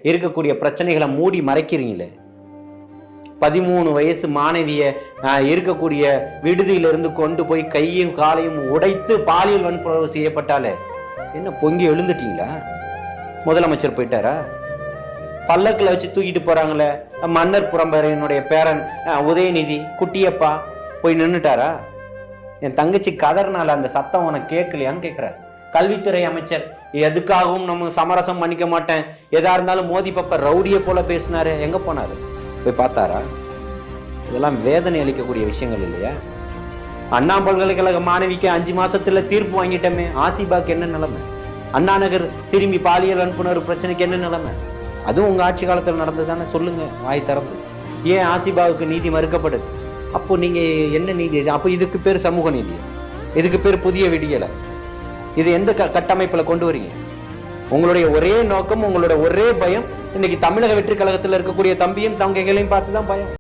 இருக்கக்கூடிய பிரச்சனைகளை மூடி மறைக்கிறீங்களே. 13 வயசு மாணவிய இருக்கக்கூடிய விடுதியிலிருந்து கொண்டு போய் கையும் காலையும் உடைத்து பாலியல் வன்புணர்வு செய்யப்பட்டாலே என்ன பொங்கி எழுந்துட்டீங்களா? முதலமைச்சர் போயிட்டாரா? பல்லக்கில் வச்சு தூக்கிட்டு போறாங்களே மன்னர் புறம்பரையினுடைய பேரன் உதயநிதி குட்டியப்பா போய் நின்னுட்டாரா? என் தங்கச்சி கதர்னால அந்த சத்தம் உனக்கு கேட்கலையான்னு கேட்கிறார். கல்வித்துறை அமைச்சர் எதுக்காகவும் நம்ம சமரசம் பண்ணிக்க மாட்டேன், எதா இருந்தாலும் மோதி பாப்பா ரவுடியை போல பேசினாரு, எங்க போனாரு? போய் பார்த்தாரா? இதெல்லாம் வேதனை அளிக்கக்கூடிய விஷயங்கள் இல்லையா? அண்ணா பல்கலைக்கழக மாணவிக்கு 5 மாசத்துல தீர்ப்பு வாங்கிட்டோமே, ஆசிபாக்கு என்ன நிலைமை? அண்ணா நகர் சிறுமி பாலியல் வன்புணர்வு பிரச்சனைக்கு என்ன நிலைமை? அதுவும் உங்க ஆட்சி காலத்தில் நடந்ததுதானே? சொல்லுங்க வாய் திறந்து. ஏன் ஆசிபாவுக்கு நீதி மறுக்கப்படுது? அப்போ நீங்க என்ன நீதி? அப்போ இதுக்கு பேர் சமூக நீதி, இதுக்கு பேர் புதிய விடியலை. இது எந்த கட்டமைப்புல கொண்டு வரீங்க? உங்களுடைய ஒரே நோக்கம், உங்களுடைய ஒரே பயம், இன்னைக்கு தமிழக வெற்றி கழகத்தில் இருக்கக்கூடிய தம்பியும் தங்கைகளையும் பார்த்துதான் பயம்.